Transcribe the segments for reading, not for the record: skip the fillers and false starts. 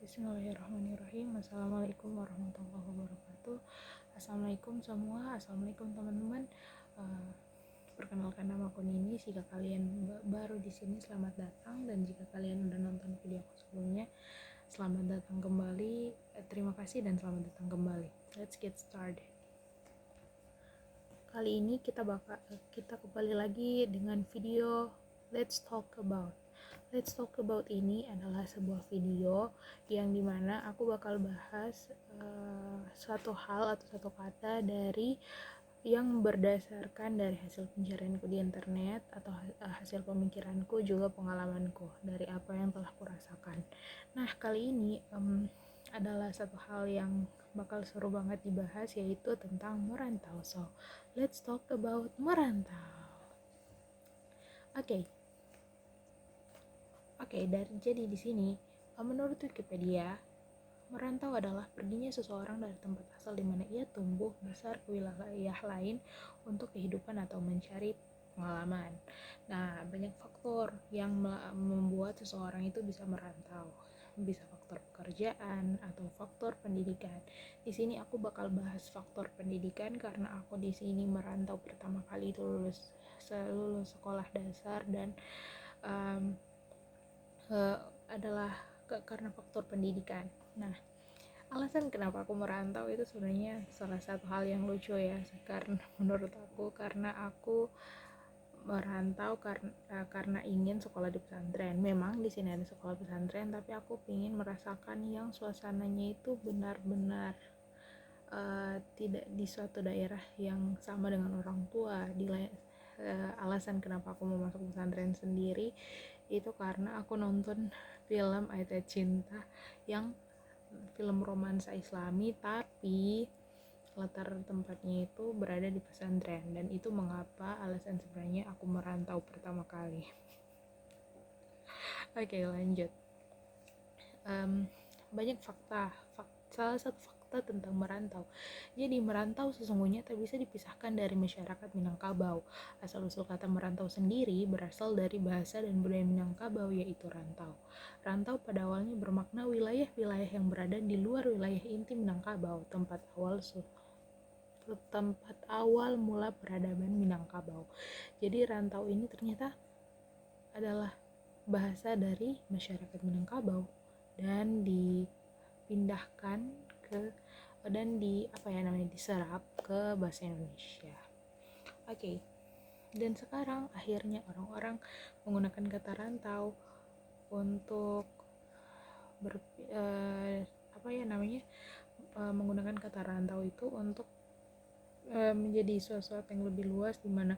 Bismillahirrahmanirrahim. Assalamualaikum warahmatullahi wabarakatuh. Assalamualaikum semua. Assalamualaikum teman-teman. Eh, Perkenalkan, nama aku Nini. Jika kalian baru di sini, selamat datang. Dan jika kalian udah nonton video aku sebelumnya, selamat datang kembali. Terima kasih dan selamat datang kembali. Let's get started. Kali ini kita kembali lagi dengan video Let's Talk About ini adalah sebuah video yang dimana aku bakal bahas suatu hal atau satu kata dari yang berdasarkan dari hasil pencarianku di internet atau hasil pemikiranku, juga pengalamanku dari apa yang telah kurasakan. Nah, kali ini adalah satu hal yang bakal seru banget dibahas, yaitu tentang merantau. So, let's talk about merantau. Oke, jadi di sini menurut Wikipedia, merantau adalah perginya seseorang dari tempat asal di mana ia tumbuh besar ke wilayah lain untuk kehidupan atau mencari pengalaman. Nah, banyak faktor yang membuat seseorang itu bisa merantau. Bisa faktor pekerjaan atau faktor pendidikan. Di sini aku bakal bahas faktor pendidikan karena aku di sini merantau pertama kali itu lulus sekolah dasar, dan adalah karena faktor pendidikan. Nah, alasan kenapa aku merantau itu sebenarnya salah satu hal yang lucu ya, karena menurut aku, karena aku merantau karena ingin sekolah di pesantren. Memang di sini ada sekolah pesantren, tapi aku ingin merasakan yang suasananya itu benar-benar tidak di suatu daerah yang sama dengan orang tua. Alasan kenapa aku mau masuk pesantren sendiri itu karena aku nonton film Ayat Cinta, yang film romansa islami, tapi latar tempatnya itu berada di pesantren, dan itu mengapa alasan sebenarnya aku merantau pertama kali. Oke, lanjut. Banyak salah satu fakta tentang merantau. Jadi merantau sesungguhnya tak bisa dipisahkan dari masyarakat Minangkabau. Asal-usul kata merantau sendiri berasal dari bahasa dan budaya Minangkabau, yaitu rantau. Rantau pada awalnya bermakna wilayah-wilayah yang berada di luar wilayah inti Minangkabau, tempat awal mula peradaban Minangkabau. Jadi rantau ini ternyata adalah bahasa dari masyarakat Minangkabau dan dipindahkan diserap ke bahasa Indonesia. Oke. Dan sekarang akhirnya orang-orang menggunakan kata rantau untuk menggunakan kata rantau itu untuk menjadi sesuatu yang lebih luas, di mana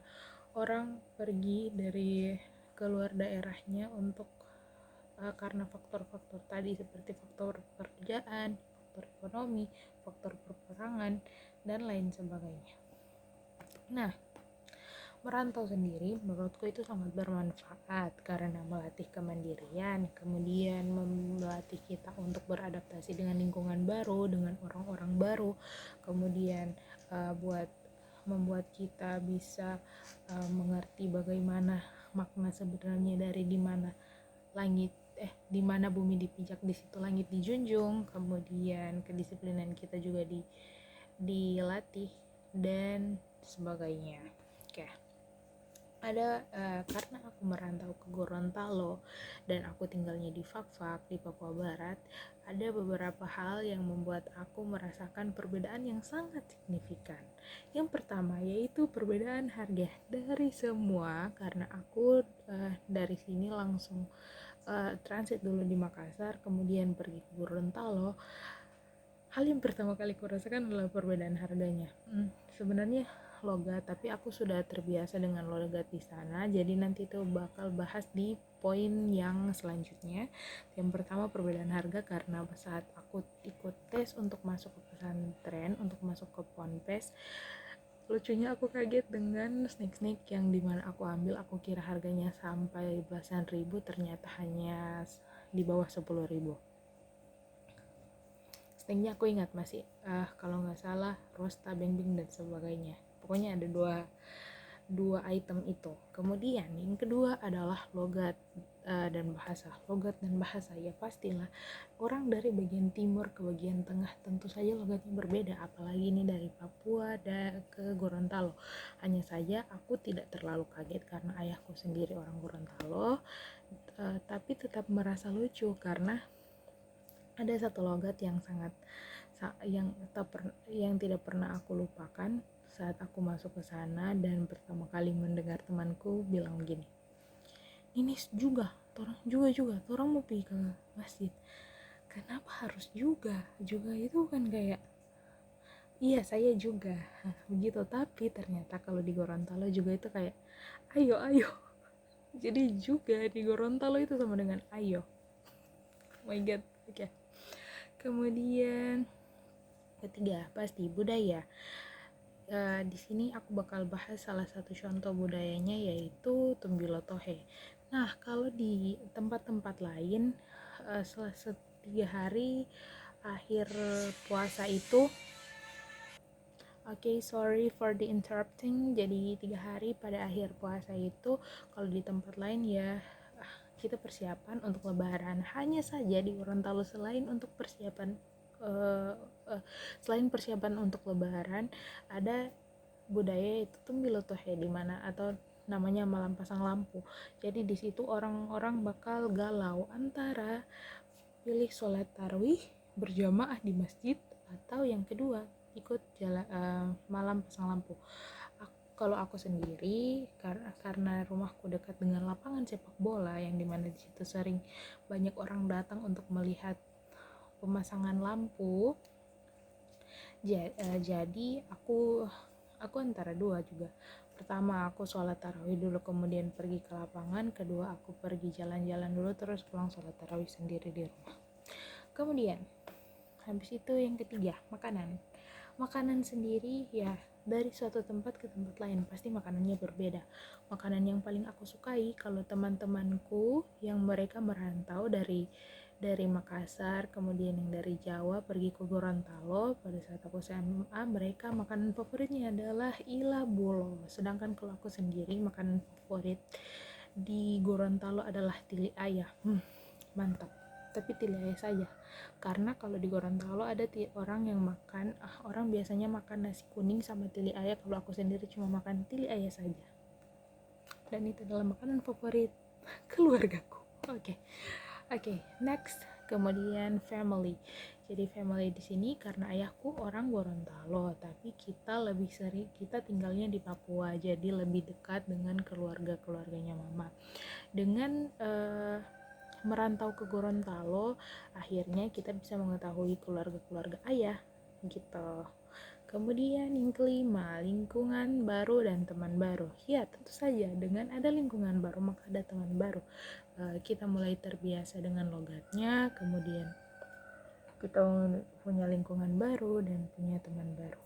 orang pergi dari keluar daerahnya untuk karena faktor-faktor tadi, seperti faktor pekerjaan, faktor ekonomi, faktor peperangan, dan lain sebagainya. Nah, merantau sendiri menurutku itu sangat bermanfaat karena melatih kemandirian, kemudian melatih kita untuk beradaptasi dengan lingkungan baru, dengan orang-orang baru, kemudian membuat kita bisa mengerti bagaimana makna sebenarnya dari di mana bumi dipijak, di situ langit dijunjung. Kemudian kedisiplinan kita juga dilatih dan sebagainya. Oke. Karena aku merantau ke Gorontalo dan aku tinggalnya di Fakfak di Papua Barat, ada beberapa hal yang membuat aku merasakan perbedaan yang sangat signifikan. Yang pertama yaitu perbedaan harga dari semua, karena aku dari sini langsung transit dulu di Makassar, kemudian pergi ke Gorontalo. Hal yang pertama kali aku rasakan adalah perbedaan harganya. Sebenarnya logat, tapi aku sudah terbiasa dengan logat di sana, jadi nanti itu bakal bahas di poin yang selanjutnya. Yang pertama perbedaan harga, karena saat aku ikut tes untuk masuk ke pesantren, untuk masuk ke ponpes, lucunya aku kaget dengan snack yang dimana aku ambil. Aku kira harganya sampai belasan ribu, ternyata hanya di bawah 10.000. Snacknya aku ingat masih kalau nggak salah Rosta, Beng Beng, dan sebagainya. Pokoknya ada dua item itu. Kemudian yang kedua adalah logat dan bahasa. Logat dan bahasa, ya pastilah orang dari bagian timur ke bagian tengah tentu saja logatnya berbeda, apalagi ini dari Papua ke Gorontalo. Hanya saja aku tidak terlalu kaget karena ayahku sendiri orang Gorontalo, tapi tetap merasa lucu karena ada satu logat yang sangat yang tidak pernah aku lupakan saat aku masuk ke sana dan pertama kali mendengar temanku bilang gini, ini juga orang mau pergi ke masjid. Kenapa harus juga itu kan kayak, iya saya juga begitu, tapi ternyata kalau di Gorontalo juga itu kayak ayo jadi juga di Gorontalo itu sama dengan ayo. Oh my god. Oke. Kemudian ketiga pasti budaya. Di sini aku bakal bahas salah satu contoh budayanya, yaitu Tumbilotohe. Nah, kalau di tempat-tempat lain setelah 3 hari akhir puasa itu, sorry for the interrupting. Jadi 3 hari pada akhir puasa itu, kalau di tempat lain ya kita persiapan untuk lebaran. Hanya saja di Gorontalo selain persiapan untuk lebaran, ada budaya itu Tumbilotohe, di mana atau namanya malam pasang lampu. Jadi di situ orang-orang bakal galau antara pilih sholat tarawih berjamaah di masjid atau yang kedua ikut malam pasang lampu. Kalau aku sendiri, karena rumahku dekat dengan lapangan sepak bola yang dimana di situ sering banyak orang datang untuk melihat pemasangan lampu, jadi aku antara dua juga. Pertama aku sholat tarawih dulu, kemudian pergi ke lapangan. Kedua aku pergi jalan-jalan dulu, terus pulang sholat tarawih sendiri di rumah. Kemudian habis itu yang ketiga, makanan sendiri ya, dari suatu tempat ke tempat lain pasti makanannya berbeda. Makanan yang paling aku sukai kalau teman-temanku yang mereka merantau dari Makassar, kemudian yang dari Jawa pergi ke Gorontalo pada saat aku SMA, mereka makanan favoritnya adalah ila bulo. Sedangkan kalau aku sendiri, makanan favorit di Gorontalo adalah tili ayah. Mantap. Tapi tili ayah saja, karena kalau di Gorontalo ada orang biasanya makan nasi kuning sama tili ayah. Kalau aku sendiri cuma makan tili ayah saja, dan itu adalah makanan favorit keluargaku. Oke, next. Kemudian family. Jadi family di sini karena ayahku orang Gorontalo, tapi kita tinggalnya di Papua, jadi lebih dekat dengan keluarganya mama. Dengan merantau ke Gorontalo, akhirnya kita bisa mengetahui keluarga ayah gitu. Kemudian yang kelima, lingkungan baru dan teman baru. Ya, tentu saja dengan ada lingkungan baru maka ada teman baru. Kita mulai terbiasa dengan logatnya, kemudian kita punya lingkungan baru dan punya teman baru.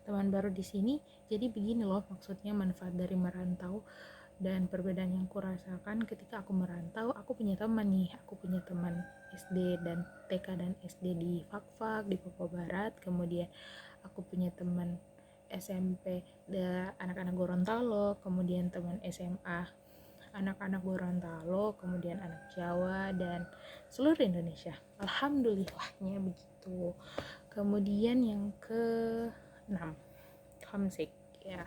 Teman baru di sini, jadi begini loh maksudnya manfaat dari merantau dan perbedaan yang kurasakan ketika aku merantau. Aku punya teman SD dan TK dan SD di Fakfak di Papua Barat. Kemudian aku punya teman SMP anak-anak Gorontalo, kemudian teman SMA anak-anak Gorontalo, kemudian anak Jawa dan seluruh Indonesia. Alhamdulillahnya begitu. Kemudian yang ke-6, homesick ya.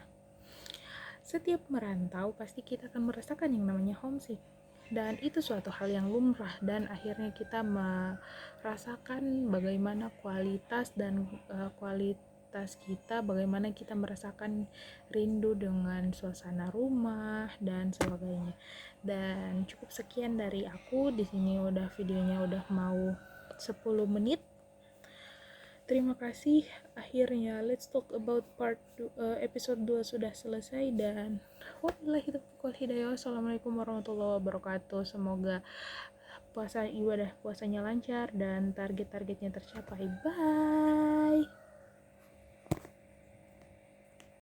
Setiap merantau pasti kita akan merasakan yang namanya homesick, dan itu suatu hal yang lumrah, dan akhirnya kita merasakan bagaimana kualitas kita, bagaimana kita merasakan rindu dengan suasana rumah dan sebagainya. Dan cukup sekian dari aku. Di sini videonya udah mau 10 menit. Terima kasih. Akhirnya let's talk about episode 2 sudah selesai, dan wabillahi taufiq wal hidayah. Assalamualaikum warahmatullahi wabarakatuh. Semoga ibadah puasanya lancar dan target-targetnya tercapai. Bye.